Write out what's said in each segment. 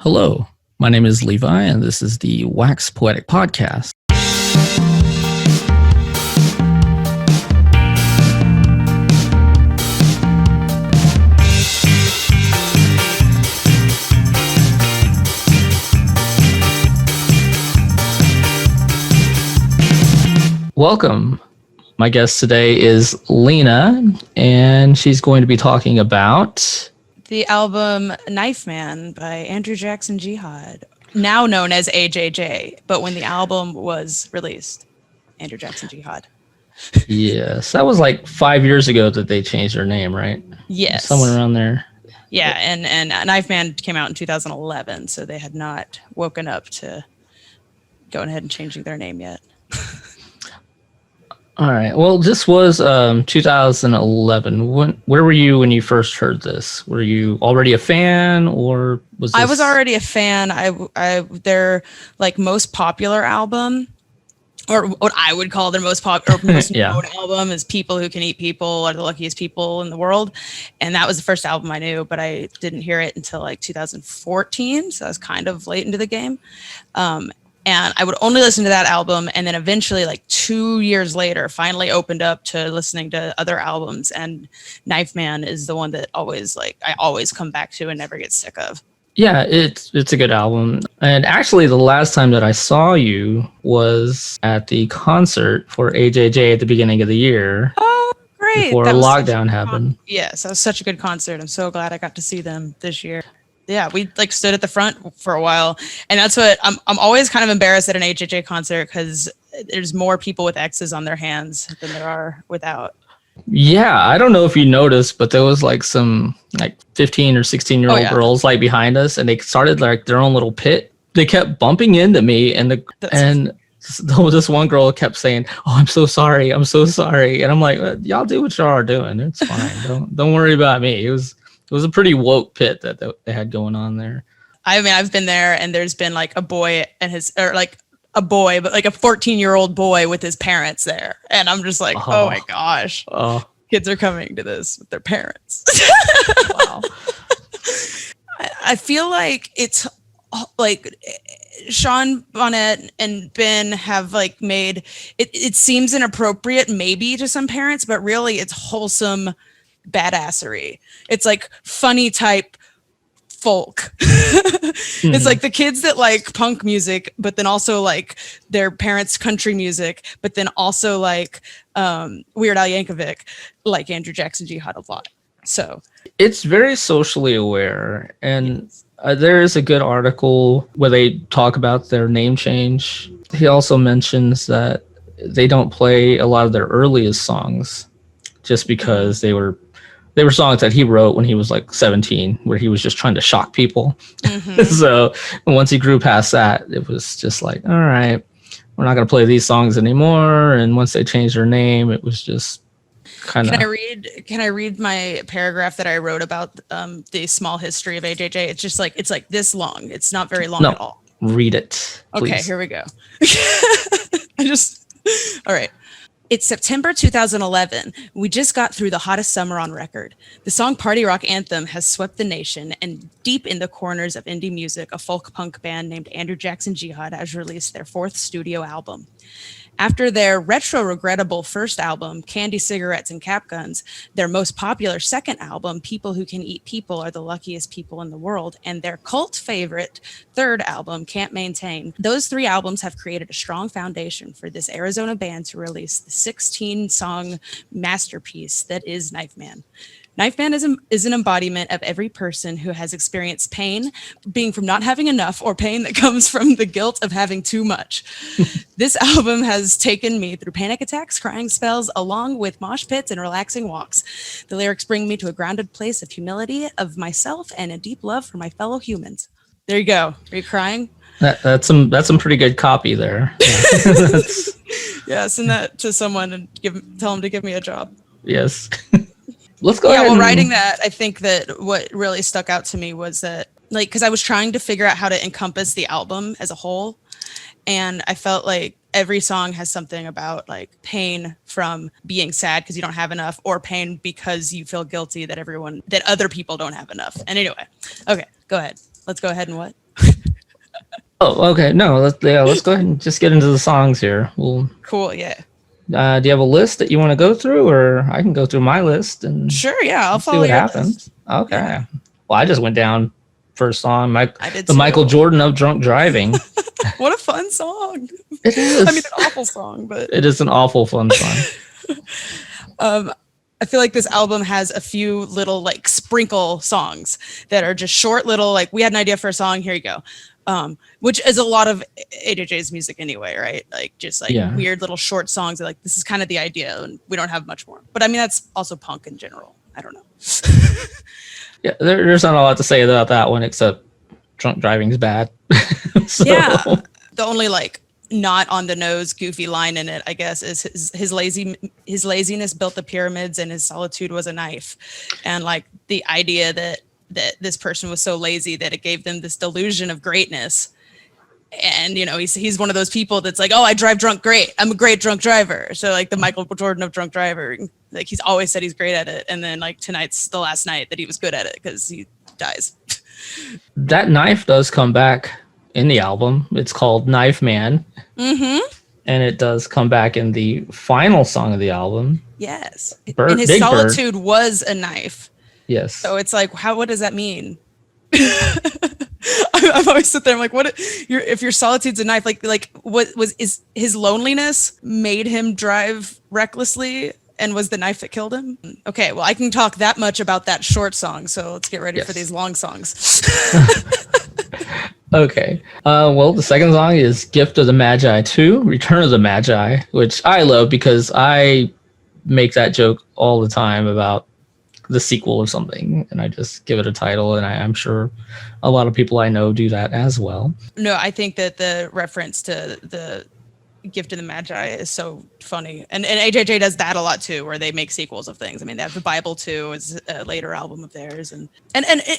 Hello, my name is Levi, and this is the Wax Poetic Podcast. Welcome. My guest today is Lena, and she's going to be talking about the album Knife Man by Andrew Jackson Jihad, now known as AJJ, but when the album was released, Andrew Jackson Jihad. Yes, that was like 5 years ago that they changed their name, right? Yes. Somewhere around there. Yeah, and Knife Man came out in 2011, so they had not woken up to going ahead and changing their name yet. All right. Well, this was 2011. Where were you when you first heard this? Were you already a fan, or was this... I was already a fan. Their like most popular album, or what I would call their most popular, most known album, is "People Who Can Eat People Are the Luckiest People in the World," and that was the first album I knew. But I didn't hear it until like 2014, so I was kind of late into the game. And I would only listen to that album, and then eventually, like 2 years later, finally opened up to listening to other albums. And Knife Man is the one that I always come back to and never get sick of. Yeah, it's a good album. And actually, the last time that I saw you was at the concert for AJJ at the beginning of the year. Oh, great! Before lockdown happened. Yes, that was such a good concert. I'm so glad I got to see them this year. Yeah, we like stood at the front for a while, and that's what I'm always kind of embarrassed at an AJJ concert because there's more people with X's on their hands than there are without. Yeah, I don't know if you noticed, but there was like some like 15 or 16-year-old girls like behind us, and they started like their own little pit. They kept bumping into me, and this one girl kept saying, "Oh, I'm so sorry, I'm so sorry," and I'm like, "Y'all do what y'all are doing. It's fine. Don't worry about me." It was a pretty woke pit that they had going on there. I mean, I've been there, and there's been like a boy but like a 14-year-old boy with his parents there. And I'm just like, oh my gosh, kids are coming to this with their parents. Wow. I feel like it's like Sean Bonnet and Ben have like made it seems inappropriate maybe to some parents, but really it's wholesome badassery. It's like funny type folk. It's like the kids that like punk music, but then also like their parents' country music, but then also like Weird Al Yankovic, like Andrew Jackson Jihad a lot. So it's very socially aware, and there is a good article where they talk about their name change. He also mentions that they don't play a lot of their earliest songs just because they were songs that he wrote when he was like 17, where he was just trying to shock people. Mm-hmm. So once he grew past that, it was just like, all right, we're not going to play these songs anymore. And once they changed their name, it was just kind of... Can I read my paragraph that I wrote about the small history of AJJ? It's like this long. It's not very long at all. Read it, please. Okay, here we go. All right. It's September 2011. We just got through the hottest summer on record. The song Party Rock Anthem has swept the nation, and deep in the corners of indie music, a folk punk band named Andrew Jackson Jihad has released their 4th studio album. After their retro regrettable first album, Candy Cigarettes and Cap Guns, their most popular second album, People Who Can Eat People Are the Luckiest People in the World, and their cult favorite third album, Can't Maintain, those 3 albums have created a strong foundation for this Arizona band to release the 16-song masterpiece that is Knife Man. Knife Man is an embodiment of every person who has experienced pain, being from not having enough, or pain that comes from the guilt of having too much. This album has taken me through panic attacks, crying spells, along with mosh pits and relaxing walks. The lyrics bring me to a grounded place of humility of myself and a deep love for my fellow humans. There you go. Are you crying? That's some pretty good copy there. Yeah, send that to someone and tell them to give me a job. Yes. Let's go ahead. Well, writing that, I think that what really stuck out to me was that, like, because I was trying to figure out how to encompass the album as a whole, and I felt like every song has something about like pain from being sad because you don't have enough, or pain because you feel guilty that other people don't have enough. And anyway, okay, go ahead. Let's go ahead and what? Oh, okay. No, let's go ahead and just get into the songs here. Well, Cool. Yeah. do you have a list that you want to go through, or I can go through my list and Sure. Yeah. I'll see follow what your happens? list. Okay. Yeah. Well, I just went down first song, I did the too. Michael Jordan of drunk driving. What a fun song. It is. I mean, an awful song, but It is an awful fun song. I feel like this album has a few little like sprinkle songs that are just short little, like, we had an idea for a song, here you go. Which is a lot of AJJ's music anyway, right? Like just like Yeah. weird little short songs that like, this is kind of the idea and we don't have much more. But I mean, that's also punk in general. I don't know. Yeah, there's not a lot to say about that one except drunk driving's bad. So, Yeah. The only like not on the nose goofy line in it, I guess, is his laziness built the pyramids and his solitude was a knife. And like the idea that this person was so lazy that it gave them this delusion of greatness. And you know, he's one of those people that's like, oh, I drive drunk great, I'm a great drunk driver. So like the Michael Jordan of drunk driver, like he's always said he's great at it, and then like tonight's the last night that he was good at it because he dies. that knife does come back in the album. It's called Knife Man. Mm-hmm. And it does come back in the final song of the album. Yes. Bird, and his Big solitude Bird. was a knife. Yes. So it's like, what does that mean? I've always sit there. I'm like, if your solitude's a knife, is his loneliness made him drive recklessly, and was the knife that killed him? Okay, well, I can talk that much about that short song. So let's get ready for these long songs. Okay. Well, the second song is Gift of the Magi 2, Return of the Magi, which I love because I make that joke all the time about the sequel of something, and I just give it a title, and I'm sure a lot of people I know do that as well. No, I think that the reference to the Gift of the Magi is so funny, and AJJ does that a lot too, where they make sequels of things. I mean, they have the Bible 2 is a later album of theirs, and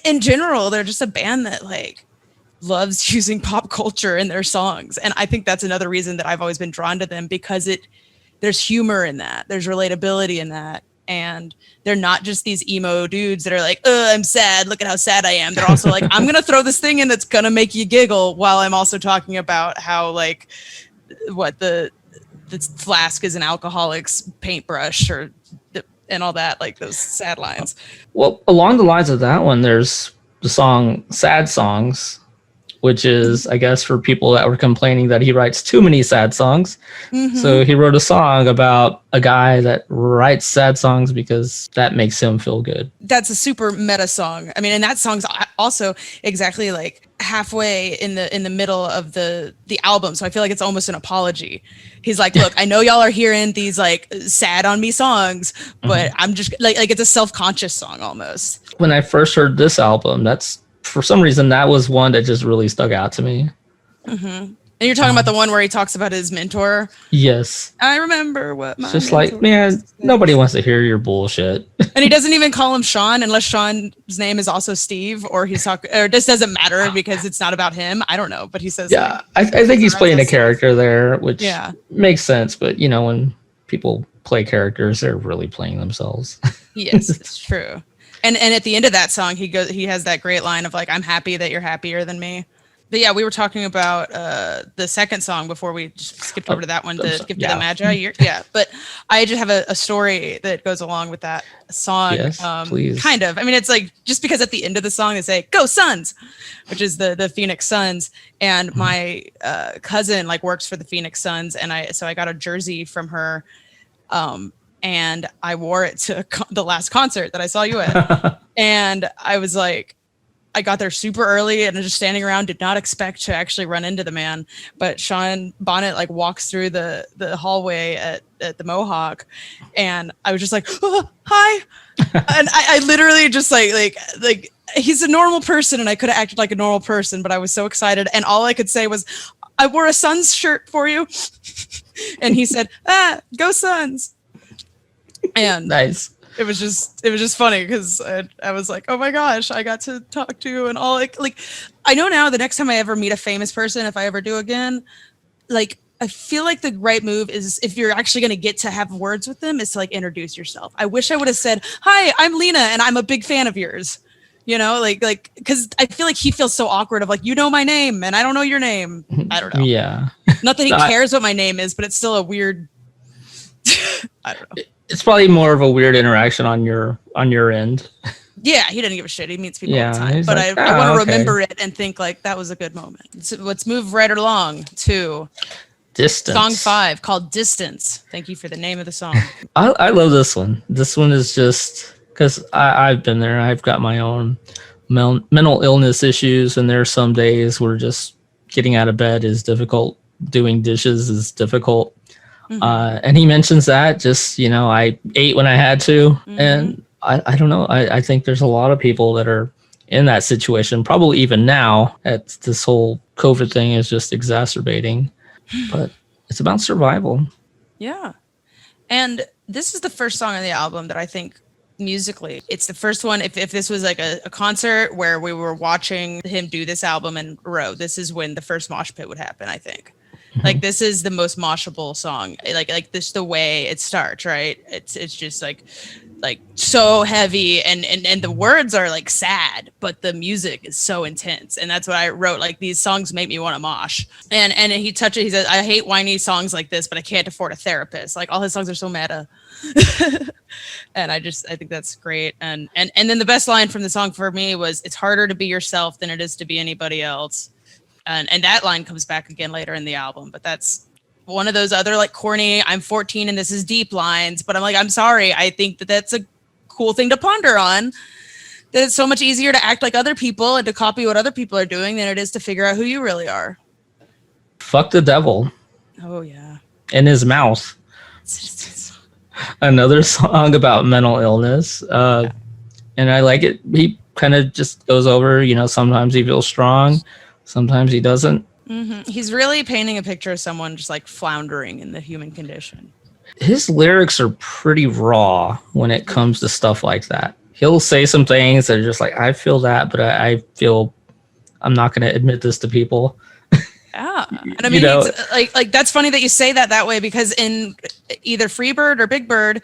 in general, they're just a band that like loves using pop culture in their songs, and I think that's another reason that I've always been drawn to them, because there's humor in that, there's relatability in that. And they're not just these emo dudes that are like, I'm sad, look at how sad I am. They're also like, I'm going to throw this thing in that's going to make you giggle, while I'm also talking about how, like, what the flask is an alcoholic's paintbrush, and all that, like those sad lines. Well, along the lines of that one, there's the song Sad Songs, which is, I guess, for people that were complaining that he writes too many sad songs. Mm-hmm. So he wrote a song about a guy that writes sad songs because that makes him feel good. That's a super meta song. I mean, and that song's also exactly like halfway in the middle of the album. So I feel like it's almost an apology. He's like, look, I know y'all are hearing these like sad on me songs, but I'm just like it's a self-conscious song almost. When I first heard this album, for some reason, that was one that just really stuck out to me. Mm-hmm. And you're talking about the one where he talks about his mentor? Yes. I remember what my just like, man, nobody wants to hear your bullshit. And he doesn't even call him Sean unless Sean's name is also Steve, or he's talking, or this doesn't matter because it's not about him. I don't know, but he says, yeah, like, I think he's playing a character there, which makes sense. But, you know, when people play characters, they're really playing themselves. Yes, it's true. And at the end of that song, he has that great line of like, I'm happy that you're happier than me. But yeah, we were talking about the second song before we just skipped over to that one, the Gift of the Magi. But I just have a story that goes along with that song. Yes, please. Kind of. I mean, it's like, just because at the end of the song they say, "Go Suns," which is the Phoenix Suns. And my cousin like works for the Phoenix Suns. And I got a jersey from her. And I wore it to the last concert that I saw you at. And I was like, I got there super early and just standing around, did not expect to actually run into the man. But Sean Bonnet like walks through the hallway at the Mohawk. And I was just like, oh, hi. And I literally just like he's a normal person, and I could have acted like a normal person, but I was so excited. And all I could say was, I wore a Suns shirt for you. And he said, go Suns. And nice. It was just funny because I was like, oh my gosh, I got to talk to you and all like I know now the next time I ever meet a famous person, if I ever do again, like I feel like the right move is, if you're actually going to get to have words with them, is to like introduce yourself. I wish I would have said, hi, I'm Lena and I'm a big fan of yours. You know, like because I feel like he feels so awkward of like, you know my name and I don't know your name. I don't know. Yeah. Not that he cares what my name is, but it's still a weird. I don't know. It's probably more of a weird interaction on your end. Yeah, he doesn't give a shit. He meets people all the Yeah, time. he's But like, I want to okay. remember it and think like that was a good moment. So let's move right along to Distance. song 5 called Distance. Thank you for the name of the song. I love this one. This one is just because I've been there. I've got my own mental illness issues, and there are some days where just getting out of bed is difficult. Doing dishes is difficult. And he mentions that just, I ate when I had to. And I don't know. I think there's a lot of people that are in that situation, probably even now, at this whole COVID thing is just exacerbating. But it's about survival. Yeah. And this is the first song on the album that I think musically, it's the first one. If this was like a concert where we were watching him do this album in a row, this is when the first mosh pit would happen, I think. Like this is the most moshable song. Like this, the way it starts, right? It's just like so heavy and the words are like sad, but the music is so intense. And that's what I wrote. Like these songs make me want to mosh. And he says, I hate whiny songs like this, but I can't afford a therapist. Like all his songs are so meta. And I think that's great. And then the best line from the song for me was, it's harder to be yourself than it is to be anybody else. And that line comes back again later in the album, but that's one of those other like corny, I'm 14 and this is deep lines, but I'm like, I'm sorry. I think that that's a cool thing to ponder on, that it's so much easier to act like other people and to copy what other people are doing than it is to figure out who you really are. Fuck the devil. Oh yeah. In his mouth. Another song about mental illness. And I like it. He kind of just goes over, sometimes he feels strong. Sometimes he doesn't. He's really painting a picture of someone just like floundering in the human condition. His lyrics are pretty raw when it comes to stuff like that. He'll say some things that are just like, I feel that, but I feel I'm not going to admit this to people. Yeah. And I mean, it's like that's funny that you say that way, because in either Freebird or Big Bird,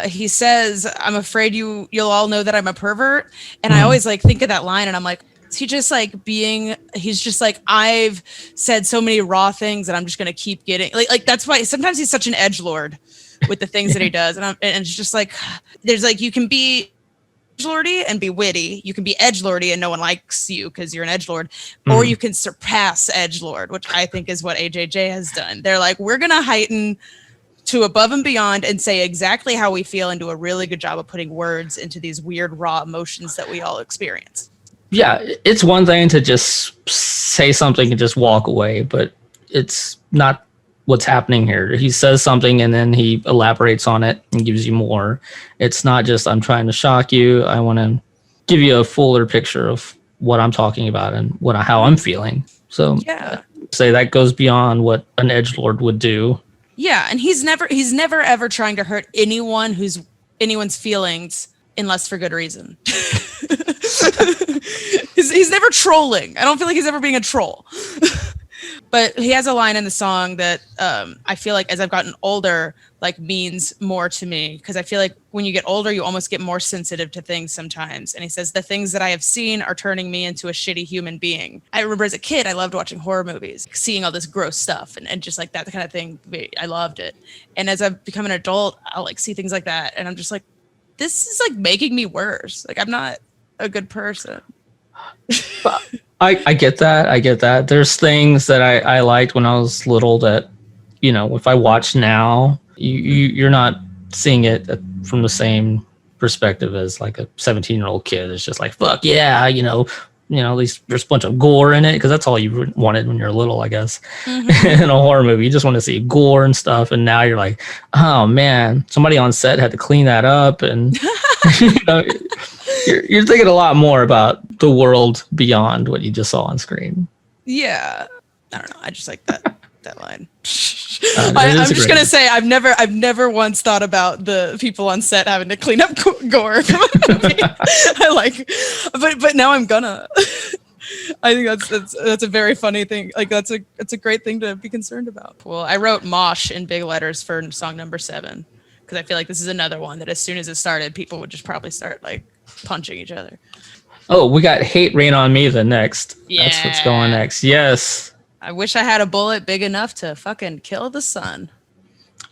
he says, I'm afraid you'll all know that I'm a pervert. And I always like think of that line and I'm like, he's just like I've said so many raw things and I'm just going to keep getting like that's why sometimes he's such an edgelord with the things that he does. And it's just like, there's like, you can be edgelordy and be witty. You can be edgelordy and no one likes you because you're an edgelord, or you can surpass edgelord, which I think is what AJJ has done. They're like, we're going to heighten to above and beyond and say exactly how we feel and do a really good job of putting words into these weird raw emotions that we all experience. Yeah, it's one thing to just say something and just walk away, but it's not what's happening here. He says something and then he elaborates on it and gives you more. It's not just, I'm trying to shock you. I want to give you a fuller picture of what I'm talking about and how I'm feeling. So yeah, say that goes beyond what an edgelord would do. Yeah, and he's never ever trying to hurt anyone's feelings unless for good reason. He's never trolling. I don't feel like he's ever being a troll. But he has a line in the song that I feel like as I've gotten older, like means more to me, because I feel like when you get older, you almost get more sensitive to things sometimes. And he says, the things that I have seen are turning me into a shitty human being. I remember as a kid, I loved watching horror movies, seeing all this gross stuff and just like that kind of thing. I loved it. And as I've become an adult, I'll like see things like that. And I'm just like, this is like making me worse. Like I'm not a good person. I get that. I get that. There's things that I liked when I was little that, if I watch now, you're not seeing it from the same perspective as like a 17-year-old kid. It's just like, fuck yeah, at least there's a bunch of gore in it, because that's all you wanted when you're little, I guess. In a horror movie, you just want to see gore and stuff. And now you're like, oh man, somebody on set had to clean that up, and you're thinking a lot more about the world beyond what you just saw on screen. Yeah, I don't know. I just like that line. I'm just gonna say I've never once thought about the people on set having to clean up gore. But now I'm gonna. I think that's a very funny thing. Like it's a great thing to be concerned about. Well, I wrote mosh in big letters for song number 7 because I feel like this is another one that as soon as it started, people would just probably start like punching each other. Oh, we got Hate Rain on Me the next. That's what's going Yeah. next. Yes. I wish I had a bullet big enough to fucking kill the sun.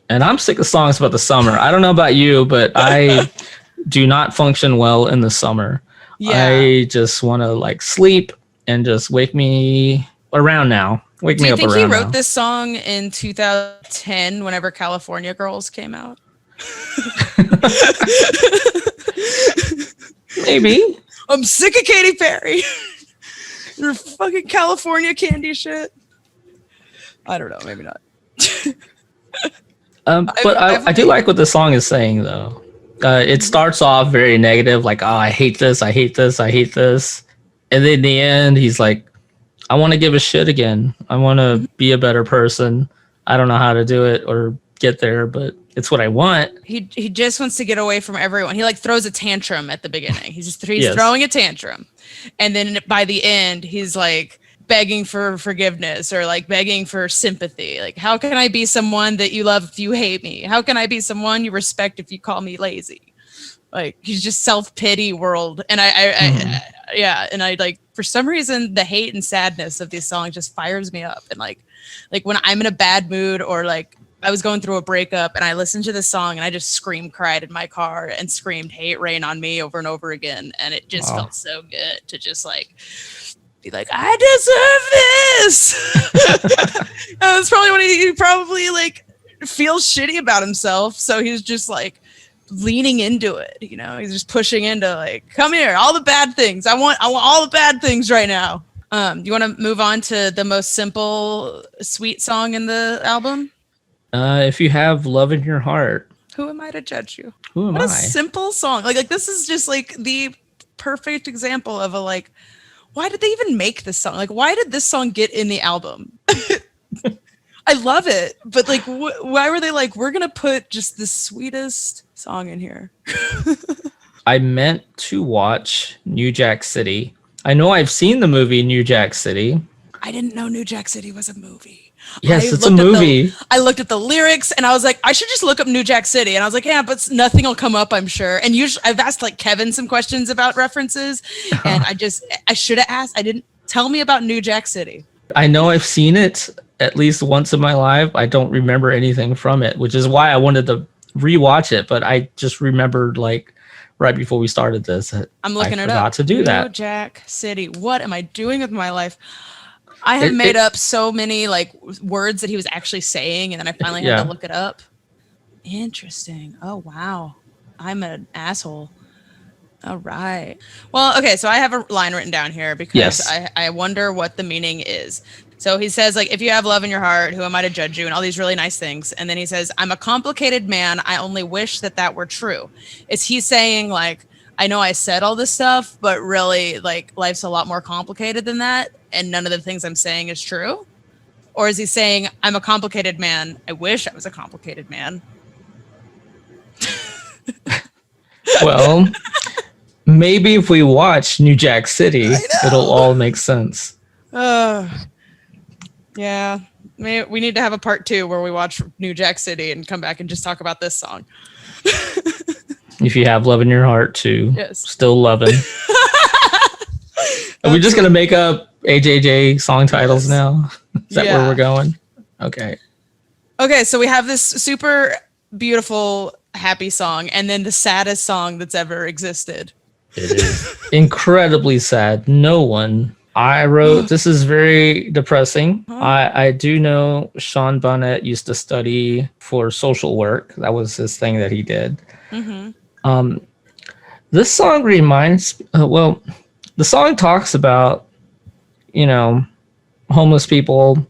And I'm sick of songs about the summer. I don't know about you, but I do not function well in the summer. Yeah. I just want to like sleep and just wake me around now. Wake Do me you up think he around wrote now. this song in 2010 whenever California Girls came out? Maybe. I'm sick of Katy Perry. Your fucking California candy shit. I don't know, maybe not. But I do like what the song is saying, though. It starts off very negative, like, oh, I hate this, I hate this, I hate this. And then in the end, he's like, I want to give a shit again. I want to be a better person. I don't know how to do it or get there, but it's what I want. He just wants to get away from everyone. He like throws a tantrum at the beginning. He's Yes. throwing a tantrum. And then by the end, he's like begging for forgiveness or like begging for sympathy. Like, how can I be someone that you love if you hate me? How can I be someone you respect if you call me lazy? Like, he's just self-pity world. And and I like, for some reason, the hate and sadness of these songs just fires me up. And like when I'm in a bad mood or like I was going through a breakup and I listened to this song and I just cried in my car and screamed "Hate Rain on Me" over and over again. And it just felt so good to just like be like, I deserve this. That's probably when he probably like feels shitty about himself. So he's just like leaning into it, you know, he's just pushing into like, come here, all the bad things. I want all the bad things right now. You want to move on to the most simple, sweet song in the album? If you have love in your heart, Who am I to judge you? who am What I? a simple song. Like this is just like the perfect example of a like, why did they even make this song? Like, why did this song get in the album? I love it, but like, why were they like, we're gonna put just the sweetest song in here? I meant to watch New Jack City. I know I've seen the movie New Jack City. I didn't know New Jack City was a movie. Yes, it's a movie. I looked at the lyrics and I was like, I should just look up New Jack City. And I was like, yeah, but nothing will come up, I'm sure. And usually I've asked like Kevin some questions about references and I should have asked. I didn't tell me about New Jack City. I know I've seen it at least once in my life. I don't remember anything from it, which is why I wanted to rewatch it. But I just remembered like right before we started this, I'm looking I it forgot up. to do New that. Jack City. What am I doing with my life? I have made up so many like words that he was actually saying, and then I finally had to look it up. Interesting. Oh, wow. I'm an asshole. All right. Well, okay. So I have a line written down here because I wonder what the meaning is. So he says, like, if you have love in your heart, who am I to judge you? And all these really nice things. And then he says, I'm a complicated man. I only wish that were true. Is he saying, like, I know I said all this stuff, but really, like, life's a lot more complicated than that, and none of the things I'm saying is true? Or is he saying, I'm a complicated man. I wish I was a complicated man. Well, maybe if we watch New Jack City, it'll all make sense. Yeah. We need to have a part 2 where we watch New Jack City and come back and just talk about this song. If you have love in your heart too. Yes. Still loving. Are we just going to make up AJJ song titles now? Is that where we're going? Okay. Okay, so we have this super beautiful, happy song, and then the saddest song that's ever existed. It is incredibly sad. No one. I wrote, this is very depressing. I do know Sean Bonnet used to study for social work. That was his thing that he did. Mm-hmm. This song reminds, the song talks about, homeless people.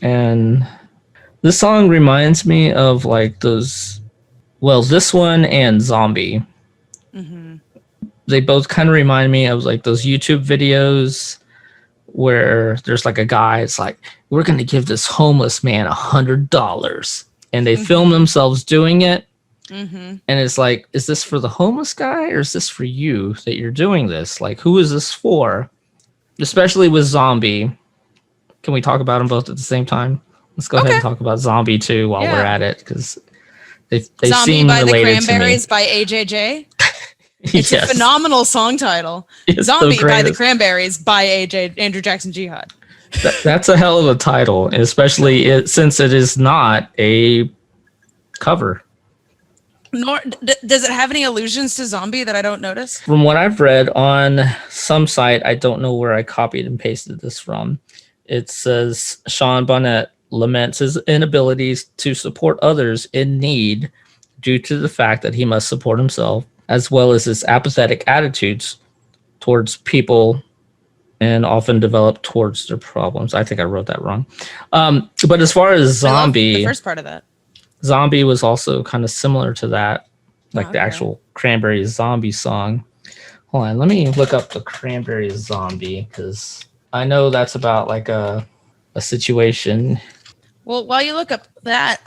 And this song reminds me of like those, this one and Zombie. Mm-hmm. They both kind of remind me of like those YouTube videos where there's like a guy, it's like, we're going to give this homeless man $100. And they film themselves doing it. Mm-hmm. And it's like, is this for the homeless guy or is this for you that you're doing this? Like, who is this for? Especially with Zombie. Can we talk about them both at the same time? Let's go ahead and talk about Zombie too while we're at it, because they Zombie seem by related the Cranberries to me. by AJJ. It's a phenomenal song title. It's Zombie by the Cranberries by Andrew Jackson Jihad. That's a hell of a title, especially since it is not a cover. Nor does it have any allusions to zombie that I don't notice? From what I've read on some site, I don't know where I copied and pasted this from. It says Sean Bonnet laments his inabilities to support others in need due to the fact that he must support himself, as well as his apathetic attitudes towards people and often develop towards their problems. I think I wrote that wrong. But as far as zombie, the first part of that. Zombie was also kind of similar to that, like the actual Cranberries Zombie song. Hold on, let me look up the Cranberries Zombie, because I know that's about like a situation. Well, while you look up that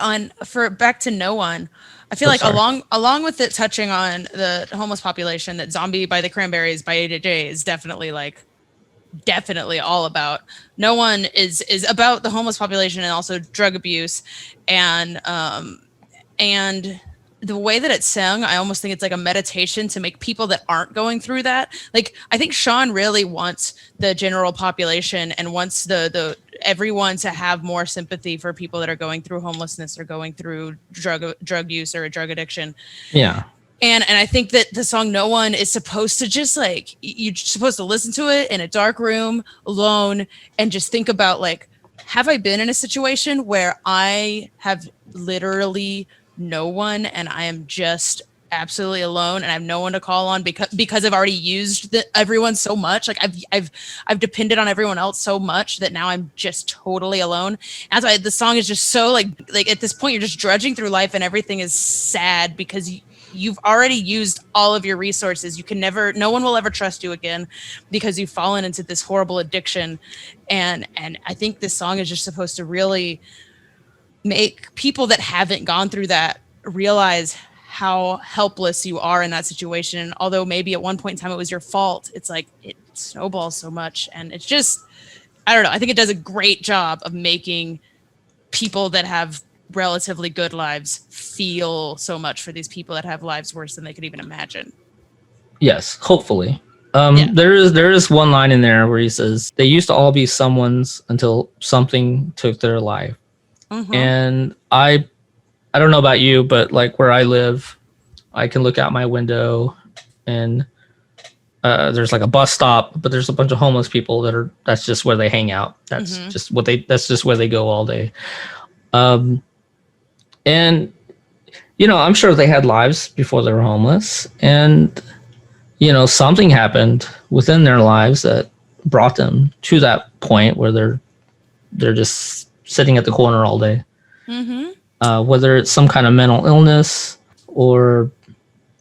for Back to No One, I feel like along with it touching on the homeless population, that Zombie by the Cranberries by AJJ is definitely all about. No One is about the homeless population and also drug abuse, and the way that it's sung, I almost think it's like a meditation to make people that aren't going through that. Like, I think Sean really wants the general population and wants the everyone to have more sympathy for people that are going through homelessness or going through drug use or a drug addiction. Yeah. And I think that the song No One is supposed to just like, you're supposed to listen to it in a dark room alone and just think about like, have I been in a situation where I have literally no one and I am just absolutely alone and I have no one to call on because I've already used everyone so much. Like I've depended on everyone else so much that now I'm just totally alone. That's why the song is just so like at this point you're just drudging through life and everything is sad because you've already used all of your resources. No one will ever trust you again because you've fallen into this horrible addiction. And I think this song is just supposed to really make people that haven't gone through that realize how helpless you are in that situation. And although maybe at one point in time it was your fault, it's like it snowballs so much. And it's just, I don't know. I think it does a great job of making people that have relatively good lives feel so much for these people that have lives worse than they could even imagine. Yes, hopefully. There is one line in there where he says they used to all be someone's until something took their life. Mm-hmm. And I don't know about you, but like where I live, I can look out my window and there's like a bus stop, but there's a bunch of homeless people that's just where they hang out. That's mm-hmm. That's just where they go all day. And, you know, I'm sure they had lives before they were homeless. And, you know, something happened within their lives that brought them to that point where they're just sitting at the corner all day. Mm-hmm. Whether it's some kind of mental illness or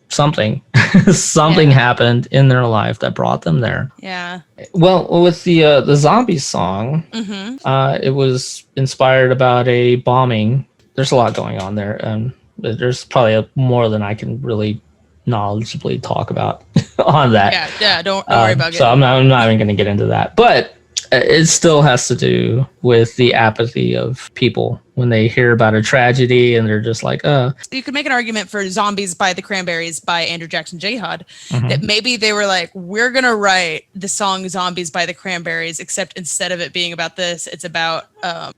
something. Something happened in their life that brought them there. Yeah. Well, with the zombie song, mm-hmm. It was inspired about a bombing. There's a lot going on there, and there's probably more than I can really knowledgeably talk about on that. Yeah. Don't worry about it. So I'm not even going to get into that, but it still has to do with the apathy of people when they hear about a tragedy and they're just like, You could make an argument for Zombies by the Cranberries by Andrew Jackson Jihad, mm-hmm. that maybe they were like, we're going to write the song Zombies by the Cranberries, except instead of it being about this, it's about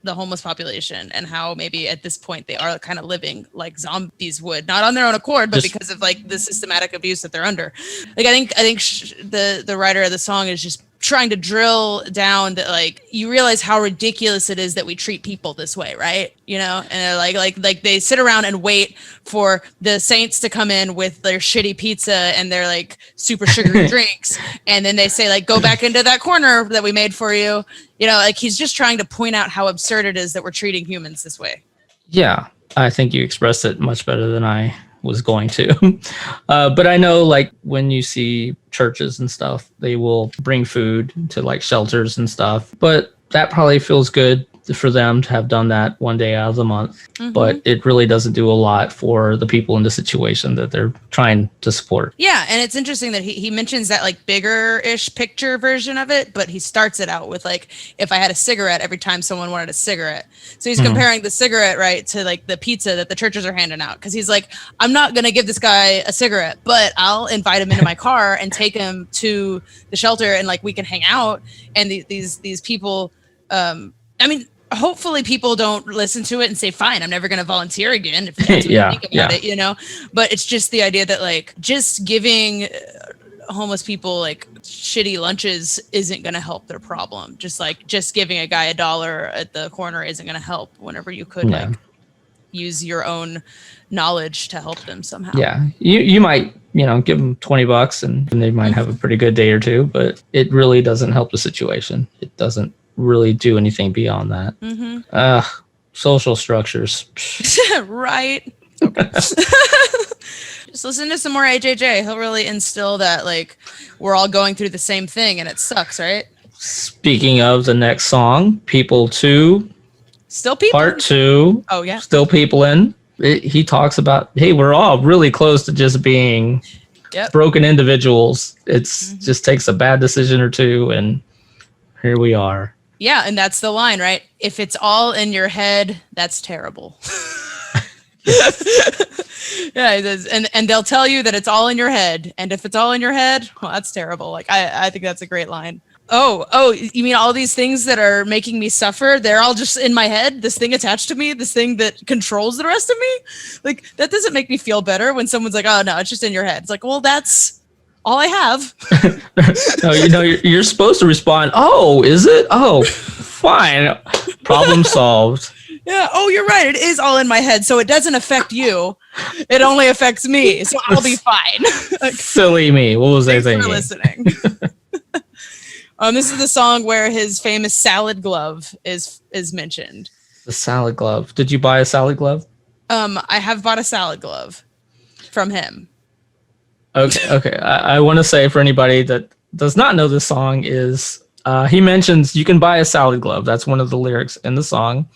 the homeless population and how maybe at this point they are kind of living like zombies would, not on their own accord, but because of like the systematic abuse that they're under. Like, I think the writer of the song is just trying to drill down that, like, you realize how ridiculous it is that we treat people this way, right? You know, and they're like they sit around and wait for the saints to come in with their shitty pizza and their like super sugary drinks, and then they say like, go back into that corner that we made for you. You know, like he's just trying to point out how absurd it is that we're treating humans this way. Yeah, I think you expressed it much better than I was going to. But I know like when you see churches and stuff, they will bring food to like shelters and stuff, but that probably feels good for them to have done that one day out of the month, Mm-hmm. but it really doesn't do a lot for the people in the situation that they're trying to support. Yeah, and it's interesting that he mentions that like bigger-ish picture version of it, but he starts it out with like, if I had a cigarette every time someone wanted a cigarette. So he's comparing the cigarette, right, to like the pizza that the churches are handing out. Because he's like, I'm not going to give this guy a cigarette, but I'll invite him into my car and take him to the shelter and like we can hang out. And these people, I mean, hopefully people don't listen to it and say, fine, I'm never going to volunteer again if that's what you think about it, you know? But it's just the idea that like just giving homeless people like shitty lunches isn't going to help their problem. Just giving a guy $1 at the corner isn't going to help whenever you could like use your own knowledge to help them somehow. Yeah. You might, give them $20 and they might have a pretty good day or two, but it really doesn't help the situation. It doesn't really do anything beyond that. Social structures. Right. Okay. Just listen to some more AJJ. He'll really instill that like we're all going through the same thing and it sucks, right? Speaking of the next song, People 2. Still People? Part 2. Oh, yeah. Still People in. He talks about, hey, we're all really close to just being broken individuals. It's just takes a bad decision or two and here we are. Yeah, and that's the line, right? If it's all in your head, that's terrible. Yeah, it is. And they'll tell you that it's all in your head. And if it's all in your head, well, that's terrible. Like, I think that's a great line. Oh, you mean all these things that are making me suffer, they're all just in my head? This thing attached to me, this thing that controls the rest of me? Like, that doesn't make me feel better when someone's like, oh, no, it's just in your head. It's like, well, that's all I have. No, you're supposed to respond, oh, is it? Oh, fine. Problem solved. Yeah. Oh, you're right. It is all in my head. So it doesn't affect you. It only affects me. So I'll be fine. Like, silly me. What was I thinking? Thanks for listening. This is the song where his famous salad glove is mentioned. The salad glove. Did you buy a salad glove? I have bought a salad glove from him. Okay. I want to say for anybody that does not know this song is he mentions you can buy a salad glove. That's one of the lyrics in the song.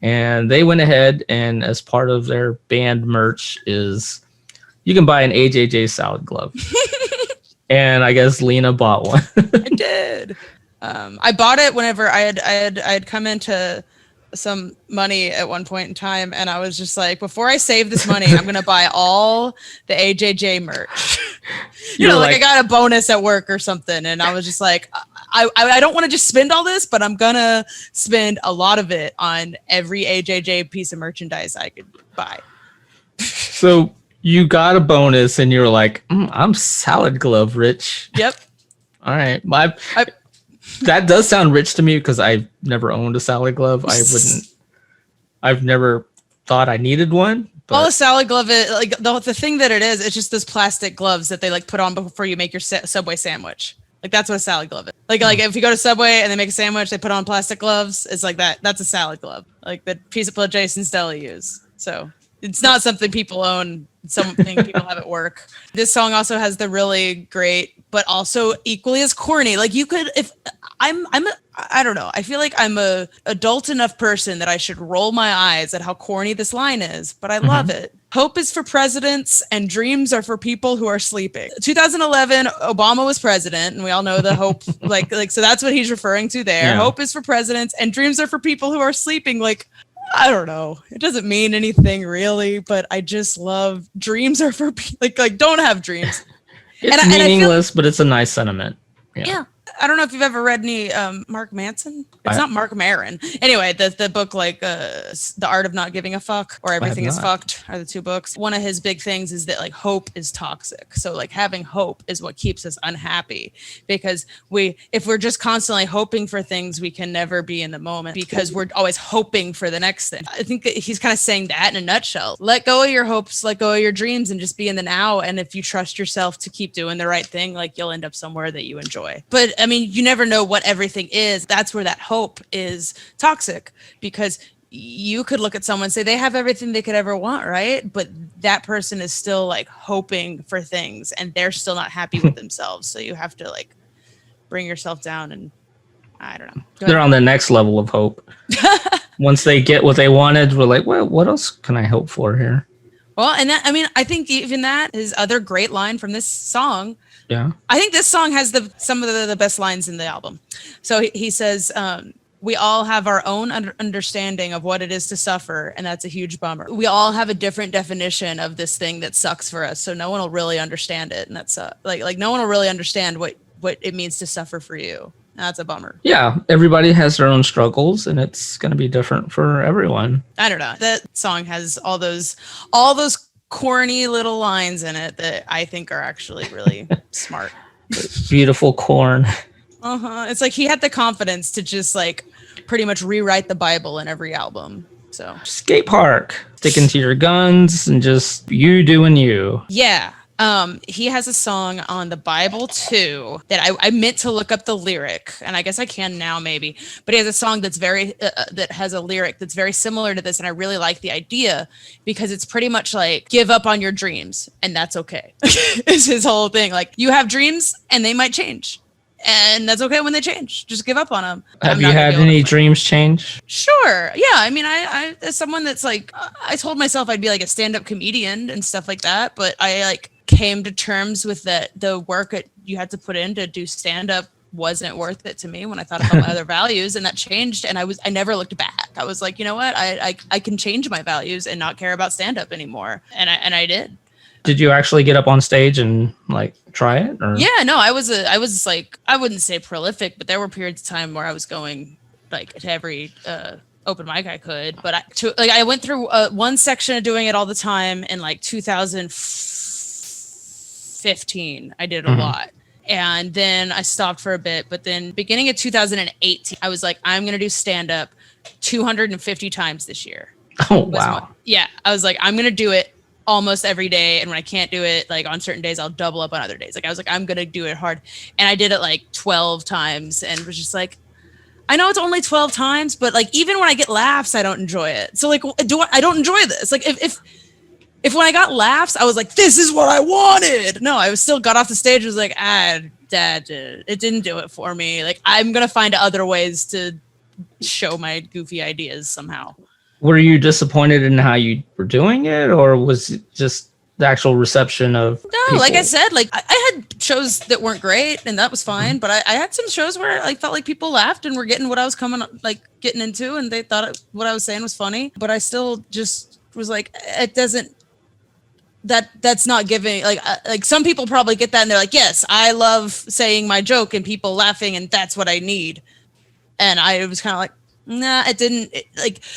And they went ahead and as part of their band merch is you can buy an AJJ salad glove. And I guess Lena bought one. I did. I bought it whenever I had come into some money at one point in time, and I was just like, before I save this money, I'm gonna buy all the AJJ merch. you know, like I got a bonus at work or something, and I was just like, I don't want to just spend all this, but I'm gonna spend a lot of it on every AJJ piece of merchandise I could buy. So you got a bonus, and you're like, I'm salad glove rich. Yep. All right, that does sound rich to me because I've never owned a salad glove. I've never thought I needed one. But all a salad glove is like the thing that it is. It's just those plastic gloves that they like put on before you make your Subway sandwich. Like that's what a salad glove is. Like if you go to Subway and they make a sandwich, they put on plastic gloves. It's like that. That's a salad glove. Like the piece of Jason's Deli use. So it's not something people own. It's something people have at work. This song also has the really great, but also equally as corny. Like you could, if I don't know. I feel like I'm a adult enough person that I should roll my eyes at how corny this line is, but I love it. Hope is for presidents and dreams are for people who are sleeping. 2011, Obama was president, and we all know the hope, like so that's what he's referring to there. Yeah. Hope is for presidents and dreams are for people who are sleeping. Like, I don't know. It doesn't mean anything really, but I just love dreams are for like don't have dreams. It's meaningless, but it's a nice sentiment. Yeah. I don't know if you've ever read any Mark Manson. It's not Mark Maron. Anyway, the book like The Art of Not Giving a Fuck or Everything is Fucked are the two books. One of his big things is that like hope is toxic. So like having hope is what keeps us unhappy because if we're just constantly hoping for things, we can never be in the moment because we're always hoping for the next thing. I think that he's kind of saying that in a nutshell. Let go of your hopes, let go of your dreams and just be in the now. And if you trust yourself to keep doing the right thing, like you'll end up somewhere that you enjoy. But I mean, you never know what everything is. That's where that hope is toxic because you could look at someone and say they have everything they could ever want, right? But that person is still like hoping for things and they're still not happy with themselves. So you have to like bring yourself down and I don't know. They're on the next level of hope. Once they get what they wanted, we're like, well, what else can I hope for here? Well, and that, I mean, I think even that is other great line from this song. Yeah. I think this song has some of the best lines in the album. So he says, we all have our own understanding of what it is to suffer, and that's a huge bummer. We all have a different definition of this thing that sucks for us, so no one will really understand it, and that's like no one will really understand what it means to suffer for you. That's a bummer. Yeah, everybody has their own struggles, and it's going to be different for everyone. I don't know. That song has all those corny little lines in it that I think are actually really smart. Beautiful corn. It's like he had the confidence to just like pretty much rewrite the Bible in every album. So skate park, sticking to your guns and just you doing you. Yeah. He has a song on the Bible too that I meant to look up the lyric, and I guess I can now maybe. But he has a song that's very that has a lyric that's very similar to this, and I really like the idea because it's pretty much like give up on your dreams, and that's okay. Is his whole thing. Like you have dreams, and they might change, and that's okay when they change. Just give up on them. Have you had any dreams change? Sure. Yeah. I mean, I as someone that's like, I told myself I'd be like a stand-up comedian and stuff like that, but I like came to terms with that the work you had to put in to do stand-up wasn't worth it to me when I thought about my other values, and that changed, and I never looked back. I was like, you know what, I can change my values and not care about stand-up anymore, and I did. Did you actually get up on stage and like try it? Or? Yeah, no, I was like, I wouldn't say prolific, but there were periods of time where I was going like to every open mic I could, but I went through one section of doing it all the time in like 2015. I did a lot. And then I stopped for a bit, but then beginning of 2018, I was like, I'm going to do stand up 250 times this year. Oh, wow. I was like, I'm going to do it almost every day. And when I can't do it, like on certain days, I'll double up on other days. Like I was like, I'm going to do it hard. And I did it like 12 times and was just like, I know it's only 12 times, but like, even when I get laughs, I don't enjoy it. So like, I don't enjoy this. Like if when I got laughs, I was like, this is what I wanted. No, I still got off the stage. Was like, Dad, it didn't do it for me. Like, I'm going to find other ways to show my goofy ideas somehow. Were you disappointed in how you were doing it, or was it just the actual reception of people? Like I said, like I had shows that weren't great and that was fine, but I had some shows where I felt like people laughed and were getting what I was getting into, and they thought what I was saying was funny, but I still just was like, it doesn't, that's not giving, like some people probably get that and they're like, yes, I love saying my joke and people laughing and that's what I need. And I was kind of like, nah, it didn't.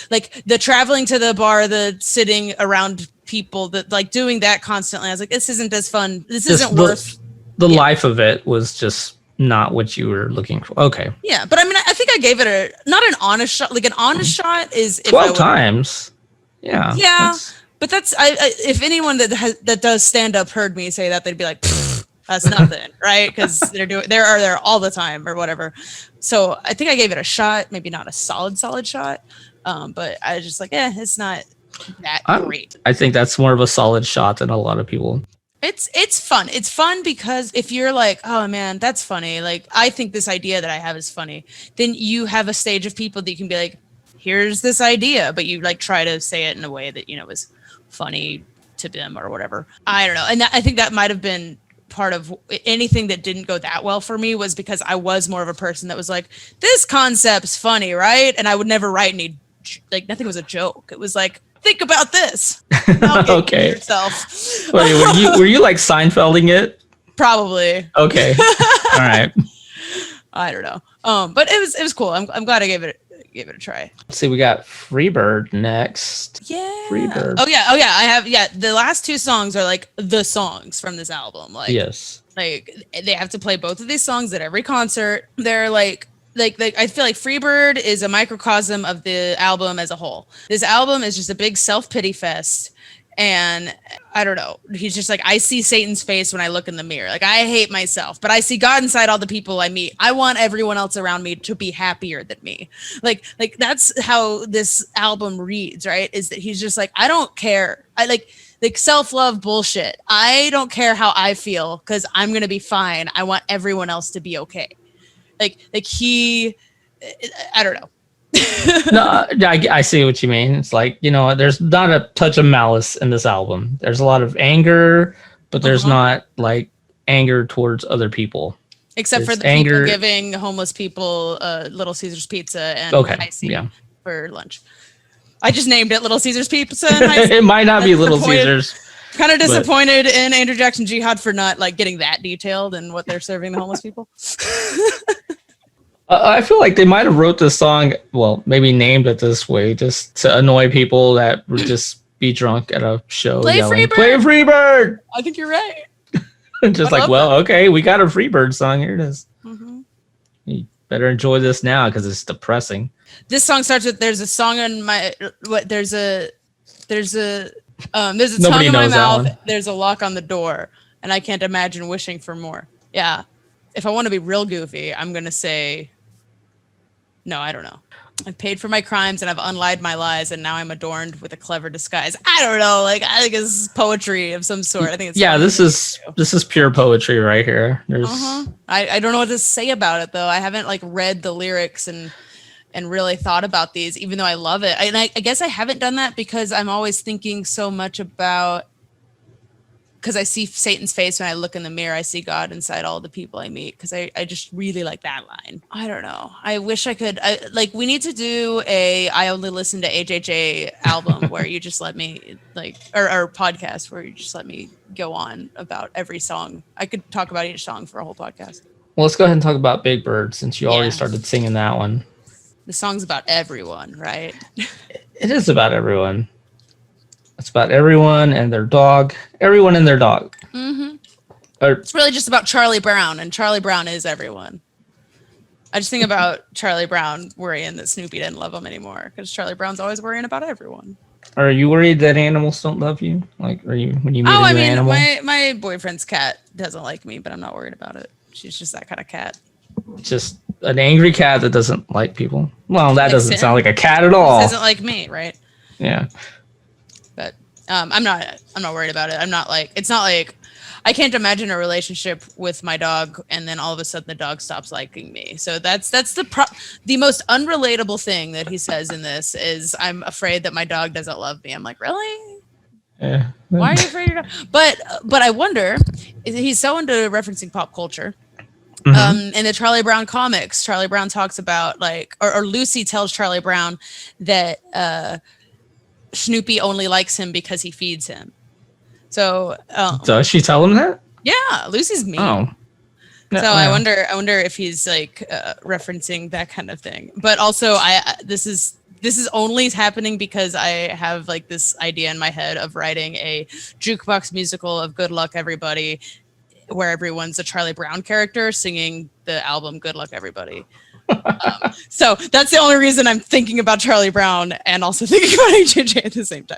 Like the traveling to the bar, the sitting around people, that like doing that constantly. I was like, this isn't as fun. This isn't worth. The life of it was just not what you were looking for. Okay. Yeah, but I mean, I think I gave it not an honest shot. Like an honest shot is 12 times. Yeah. Yeah, but that's if anyone that does stand up heard me say that, they'd be like, that's nothing, right? Because they're there all the time or whatever. So I think I gave it a shot, maybe not a solid shot, but I was just like, it's not that great. I think that's more of a solid shot than a lot of people. It's fun. It's fun because if you're like, oh man, that's funny. Like I think this idea that I have is funny. Then you have a stage of people that you can be like, here's this idea, but you like try to say it in a way that is funny to them or whatever. I don't know, and I think that might have been part of anything that didn't go that well for me, was because I was more of a person that was like, this concept's funny, right? And I would never write any, like nothing was a joke. It was like, think about this. Okay. Yourself. Wait, were you like Seinfelding it? Probably. Okay. All right. I don't know. But it was cool. I'm glad I gave it a try. Let's see, we got Freebird next. Yeah. Freebird. Oh yeah. I have. Yeah. The last two songs are like the songs from this album. Like, yes. Like they have to play both of these songs at every concert. They're like I feel like Freebird is a microcosm of the album as a whole. This album is just a big self-pity fest. And I don't know. He's just like, I see Satan's face when I look in the mirror. Like, I hate myself, but I see God inside all the people I meet. I want everyone else around me to be happier than me. Like that's how this album reads, right? Is that he's just like, I don't care. I like self-love bullshit. I don't care how I feel because I'm going to be fine. I want everyone else to be okay. Like he I don't know. No, I see what you mean. It's like, there's not a touch of malice in this album. There's a lot of anger, but there's not like anger towards other people. Except It's for the anger. people giving homeless people Little Caesars pizza and icy for lunch. I just named it Little Caesars Pizza and icy. It might not be Little Caesars. Kind of disappointed in Andrew Jackson Jihad for not like getting that detailed in what they're serving the homeless people. I feel like they might have wrote this song, well, maybe named it this way, just to annoy people that would just be drunk at a show yelling, "Play Freebird!" I think you're right. Just like, well, okay, we got a Freebird song. Here it is. You better enjoy this now because it's depressing. This song starts with, "There's a song in my there's a tongue in my mouth. There's a lock on the door, and I can't imagine wishing for more." Yeah, if I want to be real goofy, I'm gonna say, no, I don't know. I've paid for my crimes and I've unlied my lies, and now I'm adorned with a clever disguise. I don't know. Like, I think it's poetry of some sort. I think it's this is pure poetry right here. There's I don't know what to say about it though. I haven't like read the lyrics and really thought about these, even though I love it. And I guess I haven't done that because I'm always thinking so much about, because I see Satan's face when I look in the mirror. I see God inside all the people I meet, because I just really like that line. I don't know. I wish I could. We need to do I only listen to AJJ album where you just let me or podcast where you just let me go on about every song. I could talk about each song for a whole podcast. Well, let's go ahead and talk about Big Bird since you already started singing that one. The song's about everyone, right? It is about everyone. It's about everyone and their dog. Everyone and their dog. It's really just about Charlie Brown, and Charlie Brown is everyone. I just think about Charlie Brown worrying that Snoopy didn't love him anymore, because Charlie Brown's always worrying about everyone. Are you worried that animals don't love you? Like, are you when you meet a new animal? My boyfriend's cat doesn't like me, but I'm not worried about it. She's just that kind of cat. Just an angry cat that doesn't like people. Well, that doesn't sound like a cat at all. Doesn't like me, right? Yeah. But I'm not worried about it. I'm not like, it's not like, I can't imagine a relationship with my dog and then all of a sudden the dog stops liking me. So that's the most unrelatable thing that he says in this is, I'm afraid that my dog doesn't love me. I'm like, really? Yeah. Why are you afraid of your dog? But I wonder, he's so into referencing pop culture. In the Charlie Brown comics, Charlie Brown talks about or Lucy tells Charlie Brown that Snoopy only likes him because he feeds him. So does she tell him that? Yeah, Lucy's mean. Oh. So I wonder if he's referencing that kind of thing. But also, this is only happening because I have this idea in my head of writing a jukebox musical of Good Luck Everybody, where everyone's a Charlie Brown character singing the album Good Luck Everybody. So that's the only reason I'm thinking about Charlie Brown and also thinking about AJJ at the same time.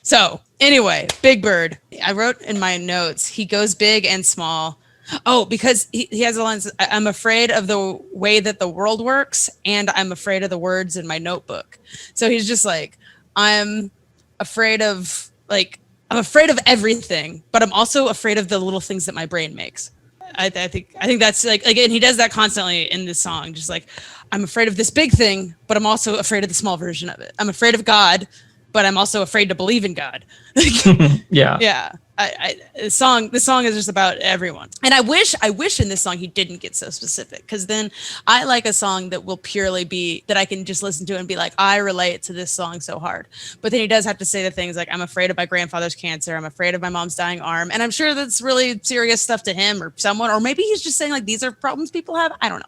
So anyway, Big Bird. I wrote in my notes, he goes big and small. Oh, because he has a line, I'm afraid of the way that the world works, and I'm afraid of the words in my notebook. So he's just like, I'm afraid of everything, but I'm also afraid of the little things that my brain makes. I think that's and he does that constantly in this song. Just like, I'm afraid of this big thing, but I'm also afraid of the small version of it. I'm afraid of God, but I'm also afraid to believe in God. Yeah. Yeah. This song is just about everyone. And I wish in this song he didn't get so specific, because then I like a song that will purely be that I can just listen to and be like, I relate to this song so hard. But then he does have to say the things like, I'm afraid of my grandfather's cancer, I'm afraid of my mom's dying arm. And I'm sure that's really serious stuff to him or someone, or maybe he's just saying these are problems people have. I don't know.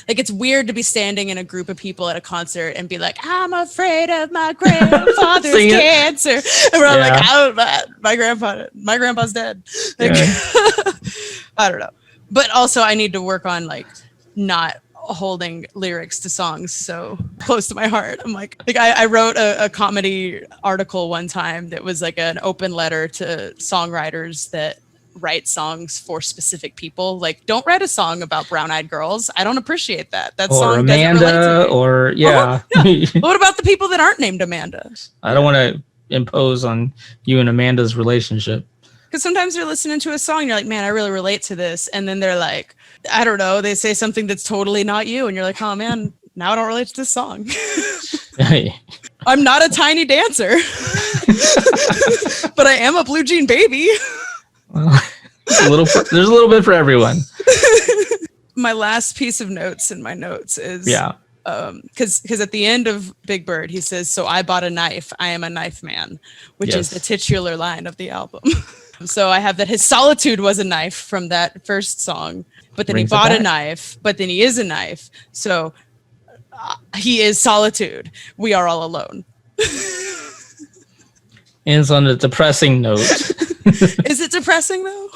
It's weird to be standing in a group of people at a concert and be like, I'm afraid of my grandfather's cancer. And we're all like, I don't know, my grandpa's dead. I don't know. But also I need to work on not holding lyrics to songs so close to my heart. I'm I wrote a comedy article one time that was an open letter to songwriters that write songs for specific people. Don't write a song about brown-eyed girls. I don't appreciate that. That song Amanda, doesn't relate to me. or What about the people that aren't named Amanda? I don't want to impose on you and Amanda's relationship. Because sometimes you're listening to a song and you're like, man, I really relate to this. And then they're like, I don't know, they say something that's totally not you, and you're like, oh man, now I don't relate to this song. Hey. I'm not a tiny dancer, but I am a blue jean baby. Well, there's a little bit for everyone. My last piece of notes in my notes is because at the end of Big Bird he says, so I bought a knife, I am a knife man, which is the titular line of the album. So I have that his solitude was a knife from that first song, but then he bought a knife, but then he is a knife, so he is solitude, we are all alone. Ends on a depressing note. Is it depressing though?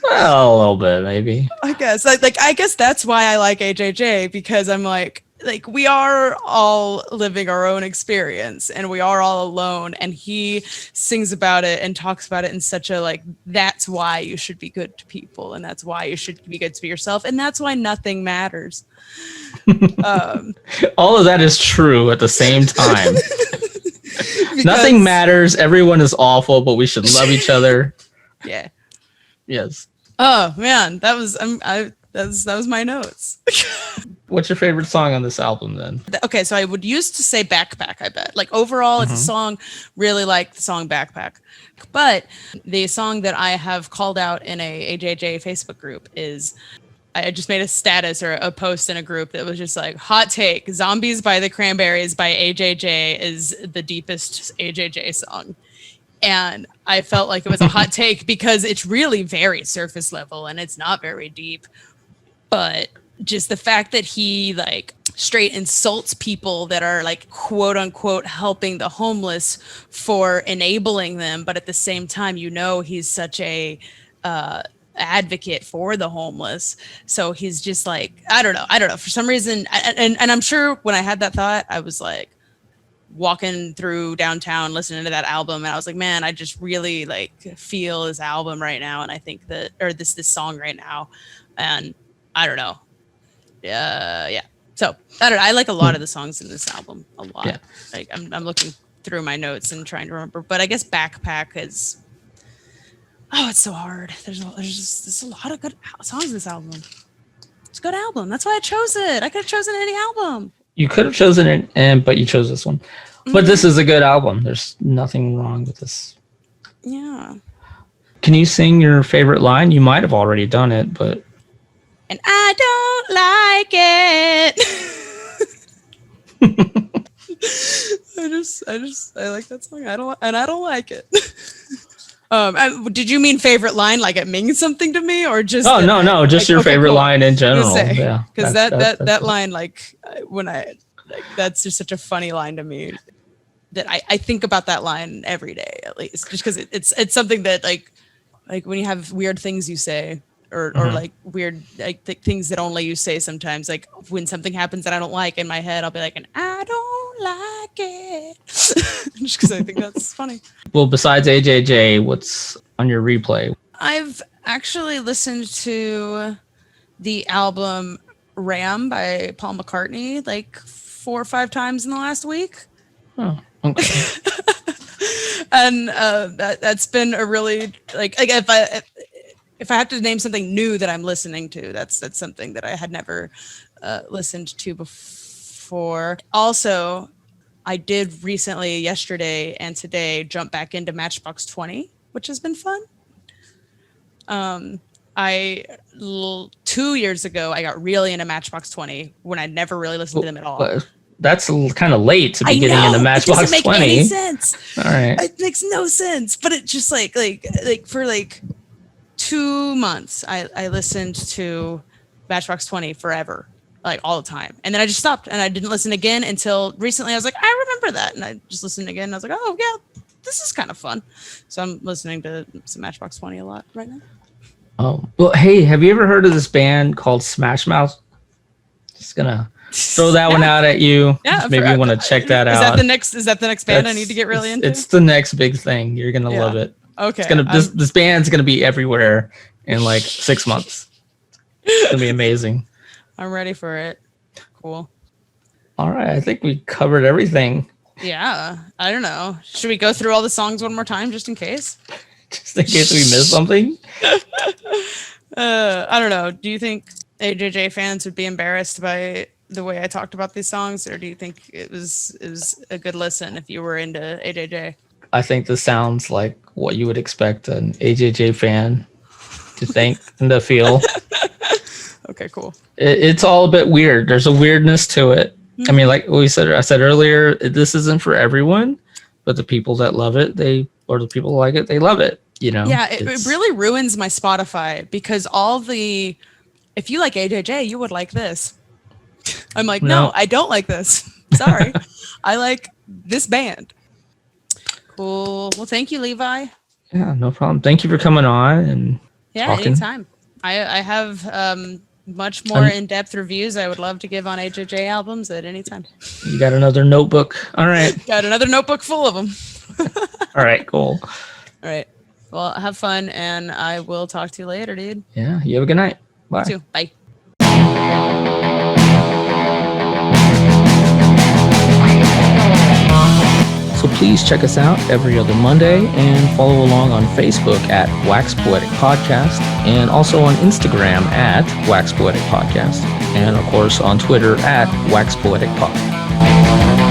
Well, a little bit, maybe. I guess. I guess that's why I like AJJ, because I'm like we are all living our own experience and we are all alone, and he sings about it and talks about it in such a like, that's why you should be good to people, and that's why you should be good to yourself, and that's why nothing matters. All of that is true at the same time. Nothing matters, everyone is awful, but we should love each other. Yeah. Yes. Oh man, that was my notes. What's your favorite song on this album then? Okay, so I would used to say Backpack, I bet. Like overall, it's a song, really like the song Backpack. But the song that I have called out in a AJJ Facebook group is, I just made a status or a post in a group that was just like, hot take, Zombies by the Cranberries by AJJ is the deepest AJJ song. And I felt like it was a hot take because it's really very surface level and it's not very deep. But just the fact that he like straight insults people that are like quote unquote helping the homeless for enabling them, but at the same time, you know, he's such a advocate for the homeless. So he's just like, I don't know. For some reason, and I'm sure when I had that thought, I was like walking through downtown listening to that album, and I was like, man, I just really like feel this album right now, and I think that, or this song right now, and I don't know. Yeah. So I don't know. I like a lot of the songs in this album a lot. Yeah. Like I'm looking through my notes and trying to remember, but I guess Backpack is, oh, it's so hard. There's a lot of good songs in this album. It's a good album. That's why I chose it. I could have chosen any album. You could have chosen it, but you chose this one. Mm-hmm. But this is a good album. There's nothing wrong with this. Yeah. Can you sing your favorite line? You might have already done it, but. And I don't like it. I like that song. I don't like it. Did you mean favorite line, like it means something to me, or just? Oh no, just like, your favorite line in general. Yeah, because that line, like when I like, that's just such a funny line to me that I think about that line every day at least, just because it's something that like when you have weird things you say. Or like weird like things that only you say sometimes, like when something happens that I don't like in my head, I'll be like, and I don't like it, just because I think that's funny. Well, besides AJJ, what's on your replay? I've actually listened to the album Ram by Paul McCartney like 4 or 5 times in the last week. Oh, okay. And that's been a really like if I have to name something new that I'm listening to, that's something that I had never listened to before. Also, I did recently, yesterday and today, jump back into Matchbox 20, which has been fun. 2 years ago, I got really into Matchbox 20 when I never really listened to them at all. That's kind of late to be getting into Matchbox 20. It doesn't make any sense. All right. It makes no sense, but it just like for like 2 months, I listened to Matchbox 20 forever, like all the time. And then I just stopped and I didn't listen again until recently. I was like, I remember that. And I just listened again. And I was like, oh yeah, this is kind of fun. So I'm listening to some Matchbox 20 a lot right now. Oh, well, hey, have you ever heard of this band called Smash Mouth? Just gonna throw that one out at you. Yeah, maybe you want to check that out. Is that the next band I need to get really into? It's the next big thing. You're gonna love it. Okay. This band's gonna be everywhere in like 6 months. It's gonna be amazing. I'm ready for it. Cool. All right, I think we covered everything. Yeah, I don't know. Should we go through all the songs one more time just in case? Just in case we missed something. I don't know. Do you think AJJ fans would be embarrassed by the way I talked about these songs, or do you think it was a good listen if you were into AJJ? I think this sounds like what you would expect an AJJ fan to think and to feel. Okay, cool. It's all a bit weird. There's a weirdness to it. I mean, like I said earlier, this isn't for everyone, but the people that love it, the people who like it, they love it. You know? Yeah, it really ruins my Spotify because if you like AJJ, you would like this. I'm like, no, I don't like this. Sorry. I like this band. Cool. Well, thank you, Levi. Yeah, no problem. Thank you for coming on and talking. Anytime. I have much more in-depth reviews I would love to give on AJJ albums at any time. You got another notebook. All right. Got another notebook full of them. All right, cool. All right. Well, have fun, and I will talk to you later, dude. Yeah, you have a good night. Bye. You too. Bye. So please check us out every other Monday and follow along on Facebook at Wax Poetic Podcast and also on Instagram at Wax Poetic Podcast and of course on Twitter at Wax Poetic Pod.